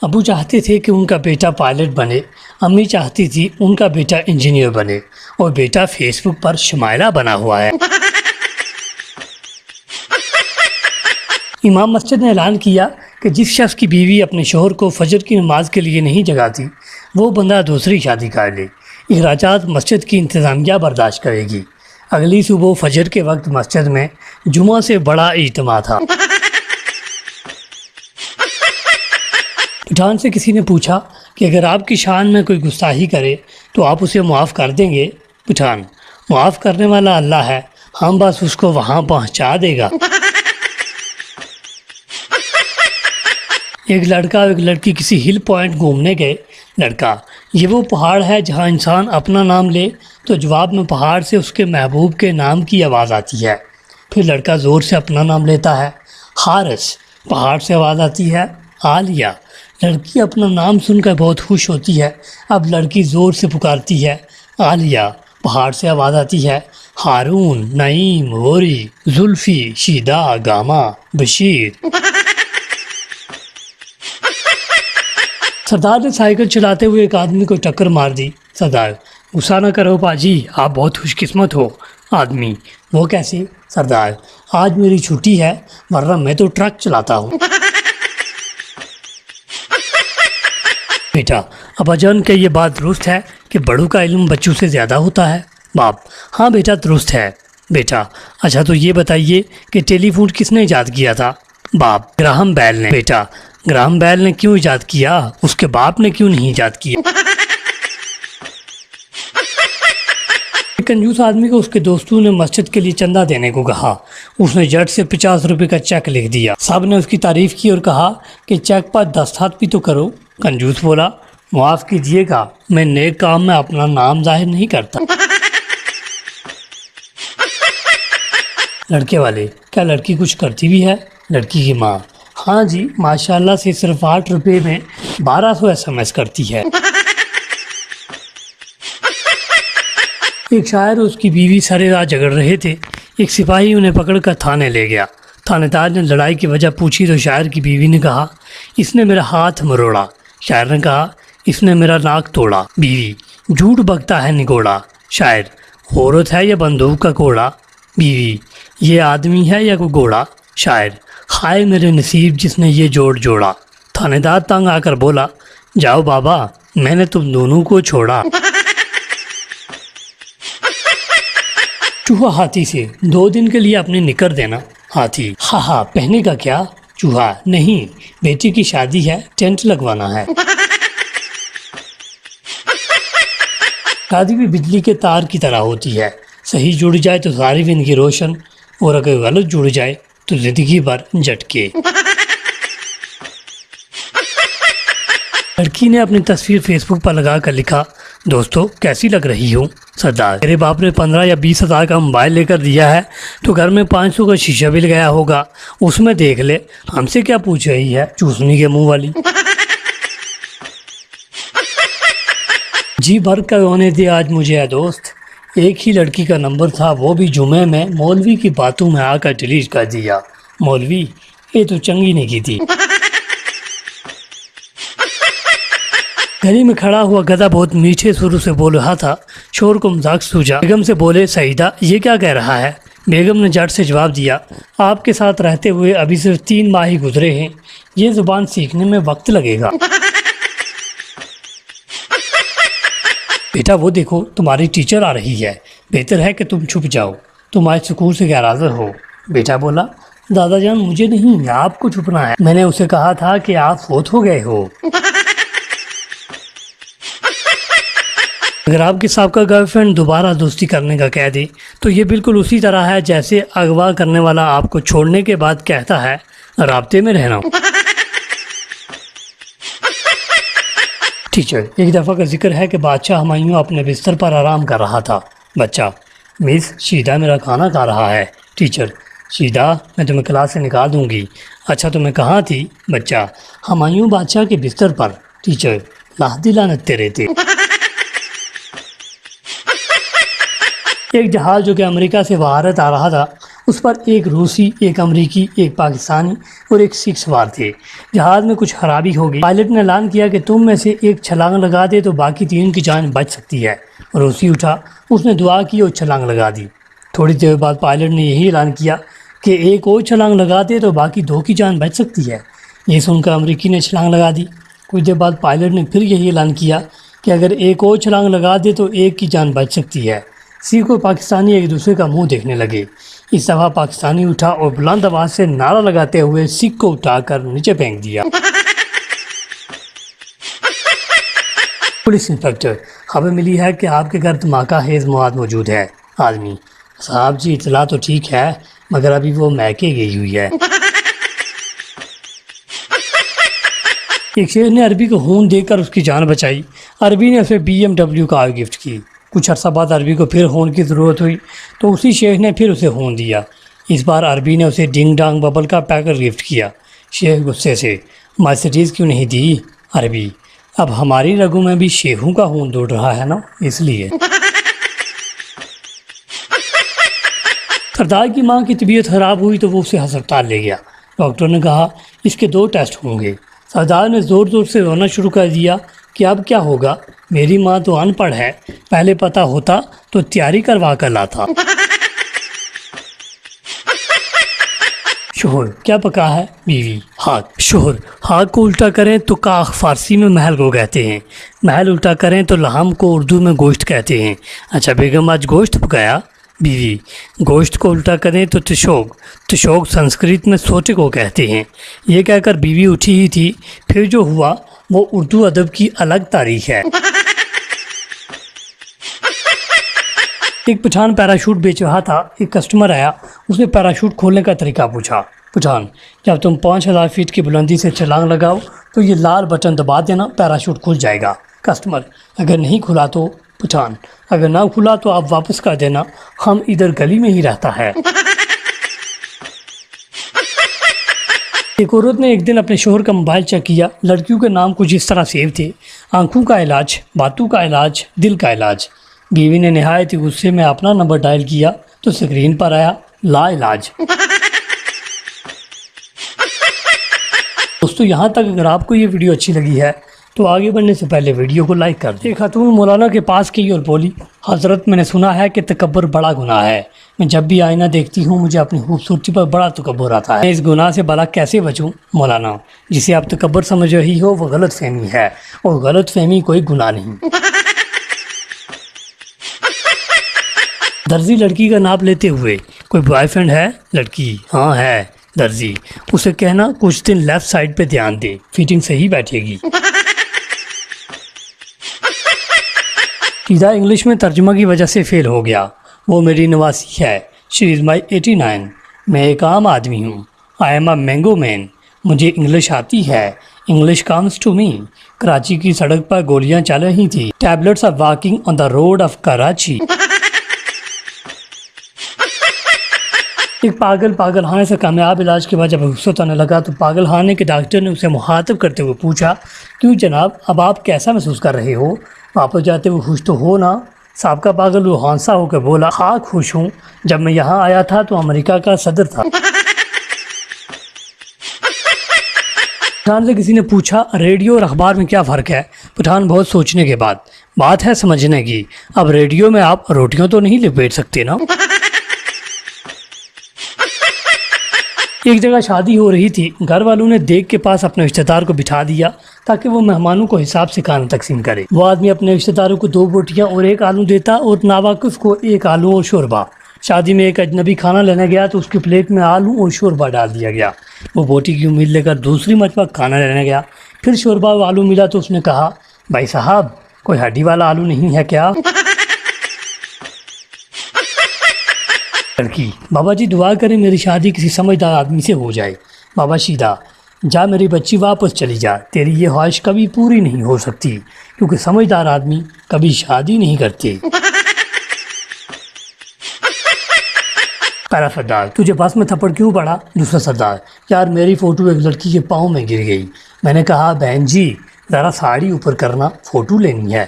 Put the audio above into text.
ابو چاہتے تھے کہ ان کا بیٹا پائلٹ بنے، امی چاہتی تھی ان کا بیٹا انجینئر بنے، اور بیٹا فیس بک پر شمائلہ بنا ہوا ہے۔ امام مسجد نے اعلان کیا کہ جس شخص کی بیوی اپنے شوہر کو فجر کی نماز کے لیے نہیں جگاتی وہ بندہ دوسری شادی کر لے۔ اخراجات مسجد کی انتظامیہ برداشت کرے گی۔ اگلی صبح فجر کے وقت مسجد میں جمعہ سے بڑا اجتماع تھا۔ پٹھان سے کسی نے پوچھا کہ اگر آپ کی شان میں کوئی گستاخی کرے تو آپ اسے معاف کر دیں گے؟ پٹھان: معاف کرنے والا اللہ ہے، ہم بس اس کو وہاں پہنچا دے گا۔ ایک لڑکا اور ایک لڑکی کسی ہل پوائنٹ گھومنے گئے۔ لڑکا: یہ وہ پہاڑ ہے جہاں انسان اپنا نام لے تو جواب میں پہاڑ سے اس کے محبوب کے نام کی آواز آتی ہے۔ پھر لڑکا زور سے اپنا نام لیتا ہے۔ حارث: پہاڑ سے آواز آتی ہے عالیہ۔ لڑکی اپنا نام سن کر بہت خوش ہوتی ہے۔ اب لڑکی زور سے پکارتی ہے عالیہ۔ پہاڑ سے آواز آتی ہے ہارون، نعیم، غوری، زلفی، شیدا، گاما، بشیر۔ سردار نے سائیکل چلاتے ہوئے ایک آدمی کو ٹکر مار دی۔ سردار: غصہ نہ کرو پاجی، آپ بہت خوش قسمت ہو۔ آدمی: وہ کیسے؟ سردار: آج میری چھٹی ہے ورنہ میں تو ٹرک چلاتا ہوں۔ بیٹا: ابا جان کیا یہ بات درست ہے کہ بڑوں کا علم بچوں سے زیادہ ہوتا ہے؟ باپ: ہاں بیٹا درست ہے۔ بیٹا: اچھا تو یہ بتائیے کہ ٹیلی فون کس نے ایجاد کیا تھا؟ باپ: گراہم بیل نے۔ بیٹا: گراہم بیل نے کیوں ایجاد کیا؟ اس کے باپ نے کیوں نہیں ایجاد کیا؟ ایک کنجوس آدمی کو اس کے دوستوں نے مسجد کے لیے چندہ دینے کو کہا۔ اس نے جٹ سے 50 روپے کا چیک لکھ دیا۔ سب نے اس کی تعریف کی اور کہا کہ چیک پر دستخط بھی تو کرو۔ کنجوس بولا: معاف کیجیے گا، میں نیک کام میں اپنا نام ظاہر نہیں کرتا۔ لڑکے والے: کیا لڑکی کچھ کرتی بھی ہے؟ لڑکی کی ماں: ہاں جی، ماشاءاللہ سے صرف 8 روپے میں 1200 SMS کرتی ہے۔ ایک شاعر اور اس کی بیوی سارے راہ جھگڑ رہے تھے۔ ایک سپاہی انہیں پکڑ کر تھانے لے گیا۔ تھانے دار نے لڑائی کی وجہ پوچھی تو شاعر کی بیوی نے کہا اس نے میرا ہاتھ مروڑا۔ شاعر نے کہا اس نے میرا ناک توڑا۔ بیوی: جھوٹ بکتا ہے نگوڑا۔ شاعر: عورت ہے یا بندوق کا کوڑا؟ بیوی: یہ آدمی ہے یا کوئی گھوڑا؟ شاعر: ہائے میرے نصیب جس نے یہ جوڑ جوڑا۔ تھانے دار تنگ آ کر بولا جاؤ بابا، میں نے تم دونوں کو چھوڑا۔ چوہا ہاتھی سے: 2 دن کے لیے اپنی نکر دینا۔ ہاتھی: ہاں پہنے کا کیا؟ چوہا: نہیں، بیٹی کی شادی ہے، ٹینٹ لگوانا ہے۔ شادی بھی بجلی کے تار کی طرح ہوتی ہے، صحیح جڑ جائے تو ساری زندگی روشن، اور اگر غلط جڑ جائے تو زندگی بھر جھٹکے۔ لڑکی نے اپنی تصویر فیس بک پر لگا کر لکھا دوستو کیسی لگ رہی ہوں؟ سردار: میرے باپ نے 15 یا 20 ہزار کا موبائل لے کر دیا ہے تو گھر میں 500 کا شیشہ بھی لگایا ہوگا، اس میں دیکھ لے، ہم سے کیا پوچھ رہی ہے چوسنی کے منہ والی۔ جی بھر کر رونے دے آج مجھے ہے دوست، ایک ہی لڑکی کا نمبر تھا وہ بھی جمعے میں، مولوی کی باتوں میں آ کر ڈیلیٹ کر دیا۔ مولوی: یہ تو چنگی نہیں کی تھی۔ گلی میں کھڑا ہوا گدھا بہت میٹھے سروں سے بول رہا تھا۔ شور کو مذاق سوجا۔ بیگم سے بولے سعیدہ یہ کیا کہہ رہا ہے؟ بیگم نے جٹ سے جواب دیا آپ کے ساتھ رہتے ہوئے ابھی صرف 3 ماہ ہی گزرے ہیں، یہ زبان سیکھنے میں وقت لگے گا۔ بیٹا وہ دیکھو تمہاری ٹیچر آ رہی ہے، بہتر ہے کہ تم چھپ جاؤ، تم آج سکول سے غیر حاضر ہو۔ بیٹا بولا دادا جان مجھے نہیں، آپ کو چھپنا ہے، میں نے اسے کہا تھا کہ آپ فوت ہو گئے ہو۔ اگر آپ کے سابقہ گرل فرینڈ دوبارہ دوستی کرنے کا کہہ دے تو یہ بالکل اسی طرح ہے جیسے اغوا کرنے والا آپ کو چھوڑنے کے بعد کہتا ہے رابطے میں رہنا۔ ٹیچر: ایک دفعہ کا ذکر ہے کہ بادشاہ ہمایوں اپنے بستر پر آرام کر رہا تھا۔ بچہ: مس شیدا میرا کھانا کھا رہا ہے۔ ٹیچر: شیدا میں تمہیں کلاس سے نکال دوں گی۔ اچھا تمہیں کہاں تھی؟ بچہ: ہمایوں بادشاہ کے بستر پر۔ ٹیچر: لاہ دی لعنت تیرے تے۔ ایک جہاز جو کہ امریکہ سے بھارت آ رہا تھا، اس پر ایک روسی، ایک امریکی، ایک پاکستانی اور ایک سکھ سوار تھے۔ جہاز میں کچھ خرابی ہو گئی۔ پائلٹ نے اعلان کیا کہ تم میں سے ایک چھلانگ لگا دے تو باقی 3 کی جان بچ سکتی ہے۔ روسی اٹھا، اس نے دعا کی اور چھلانگ لگا دی۔ تھوڑی دیر بعد پائلٹ نے یہی اعلان کیا کہ ایک اور چھلانگ لگا دے تو باقی 2 کی جان بچ سکتی ہے۔ یہ سن کر امریکی نے چھلانگ لگا دی۔ کچھ دیر بعد پائلٹ نے پھر یہی اعلان کیا کہ اگر ایک اور چھلانگ لگا دے تو 1 کی جان بچ سکتی ہے۔ سکھ اور پاکستانی ایک دوسرے کا منہ دیکھنے لگے۔ اس دفعہ پاکستانی اٹھا اور بلند آواز سے نعرہ لگاتے ہوئے سکھ کو اٹھا کر نیچے پھینک دیا۔ پولیس انسپکٹر: خبر ملی ہے کہ آپ کے گھر دھماکہ خیز مواد موجود ہے۔ آدمی: صاحب جی اطلاع تو ٹھیک ہے مگر ابھی وہ میکے گئی ہوئی ہے۔ ایک شیخ نے عربی کو خون دے کر اس کی جان بچائی۔ عربی نے اسے BMW کار گفٹ کی۔ کچھ عرصہ بعد عربی کو پھر خون کی ضرورت ہوئی تو اسی شیخ نے پھر اسے خون دیا۔ اس بار عربی نے اسے ڈنگ ڈانگ ببل کا پیکر گفٹ کیا۔ شیخ غصے سے: مرسیڈیز کیوں نہیں دی؟ عربی: اب ہماری رگوں میں بھی شیخوں کا خون دوڑ رہا ہے نا، اس لیے۔ سردار کی ماں کی طبیعت خراب ہوئی تو وہ اسے ہسپتال لے گیا۔ ڈاکٹر نے کہا اس کے 2 ٹیسٹ ہوں گے۔ سردار نے زور زور سے رونا شروع کر دیا کہ اب کیا ہوگا، میری ماں تو ان پڑھ ہے، پہلے پتہ ہوتا تو تیاری کروا کر لاتا۔ شوہر: کیا پکا ہے؟ بیوی: ہاک۔ شوہر: ہاک کو الٹا کریں تو کاخ فارسی میں محل کو کہتے ہیں، محل الٹا کریں تو لحم کو اردو میں گوشت کہتے ہیں۔ اچھا بیگم آج گوشت پکایا؟ بیوی: گوشت کو الٹا کریں تو تشوگ، تشوگ سنسکرت میں سوٹے کو کہتے ہیں۔ یہ کہہ کر بیوی اٹھی ہی تھی، پھر جو ہوا وہ اردو ادب کی الگ تاریخ ہے۔ ایک پٹھان پیراشوٹ بیچ رہا تھا۔ ایک کسٹمر آیا، اس نے پیراشوٹ کھولنے کا طریقہ پوچھا۔ پٹھان: جب تم 5000 فیٹ کی بلندی سے چھلانگ لگاؤ تو یہ لال بٹن دبا دینا، پیراشوٹ کھل جائے گا۔ کسٹمر: اگر نہیں کھلا تو؟ پٹھان: اگر نہ کھلا تو آپ واپس کر دینا، ہم ادھر گلی میں ہی رہتا ہے۔ ایک عورت نے ایک دن اپنے شوہر کا موبائل چیک کیا۔ لڑکیوں کے نام کچھ اس طرح سیو تھے: آنکھوں کا علاج، باتوں کا علاج، دل کا علاج۔ بیوی نے نہایت غصے میں اپنا نمبر ڈائل کیا تو اسکرین پر آیا لا علاج۔ دوستو یہاں تک اگر آپ کو یہ ویڈیو اچھی لگی ہے تو آگے بڑھنے سے پہلے ویڈیو کو لائک کر دیں۔ ایک خاتون مولانا کے پاس گئی اور بولی: حضرت میں نے سنا ہے کہ تکبر بڑا گناہ ہے، میں جب بھی آئینہ دیکھتی ہوں مجھے اپنی خوبصورتی پر بڑا تکبر آتا ہے، میں اس گناہ سے بھلا کیسے بچوں؟ مولانا: جسے آپ تکبر سمجھ رہی ہو وہ غلط فہمی ہے، اور غلط فہمی کوئی گناہ نہیں۔ درزی لڑکی کا ناپ لیتے ہوئے: کوئی بوائے فرینڈ ہے؟ لڑکی: ہاں ہے۔ درزی: اسے کہنا کچھ دن لیفٹ سائڈ پہ دھیان دے، فٹنگ صحیح بیٹھے گی۔ سیدھا انگلش میں ترجمہ کی وجہ سے فیل ہو گیا۔ وہ میری نواسی ہے۔ شی از مائی 89۔ میں ایک عام آدمی ہوں۔ I am a mango man. مجھے انگلش آتی ہے۔ English comes to me. Karachi کی سڑک پر گولیاں چل رہی تھی۔ Tablets are walking on the road of Karachi. ایک پاگل پاگل خانے سے کامیاب علاج کے بعد جب رخصت ہونے لگا تو پاگل خانے کے ڈاکٹر نے اسے مخاطب کرتے ہوئے پوچھا: کیوں جناب، اب آپ کیسا محسوس کر رہے ہو؟ واپس جاتے ہوئے خوش تو ہو نا؟ سابقہ پاگل وہ ہانسا ہو کے بولا: ہاں خوش ہوں، جب میں یہاں آیا تھا تو امریکہ کا صدر تھا۔ پٹھان سے کسی نے پوچھا: ریڈیو اور اخبار میں کیا فرق ہے؟ پٹھان بہت سوچنے کے بعد: بات ہے سمجھنے کی، اب ریڈیو میں آپ روٹیوں تو نہیں لپیٹ سکتے نا۔ ایک جگہ شادی ہو رہی تھی، گھر والوں نے دیگ کے پاس اپنے رشتہ دار کو بٹھا دیا تاکہ وہ مہمانوں کو حساب سے کھانا تقسیم کرے۔ وہ آدمی اپنے رشتہ داروں کو 2 بوٹیاں اور 1 آلو دیتا اور ناواقف کو 1 آلو اور شوربہ۔ شادی میں ایک اجنبی کھانا لینے گیا تو اس کی پلیٹ میں آلو اور شوربہ ڈال دیا گیا۔ وہ بوٹی کی امید لے کر دوسری مرتبہ کھانا لینے گیا، پھر شوربہ اور آلو ملا تو اس نے کہا: بھائی صاحب کوئی ہڈی والا آلو نہیں ہے کیا؟ لڑکی: بابا جی دعا کریں میری شادی کسی سمجھدار آدمی سے ہو جائے۔ بابا سیدھا: جا میری بچی واپس چلی جا، تیری یہ خواہش کبھی پوری نہیں ہو سکتی کیونکہ سمجھدار آدمی کبھی شادی نہیں کرتے۔ پہلا سردار: تجھے بس میں تھپڑ کیوں پڑا؟ دوسرا سردار: یار میری فوٹو ایک لڑکی کے پاؤں میں گر گئی، میں نے کہا بہن جی ذرا ساڑی اوپر کرنا، فوٹو لینی ہے۔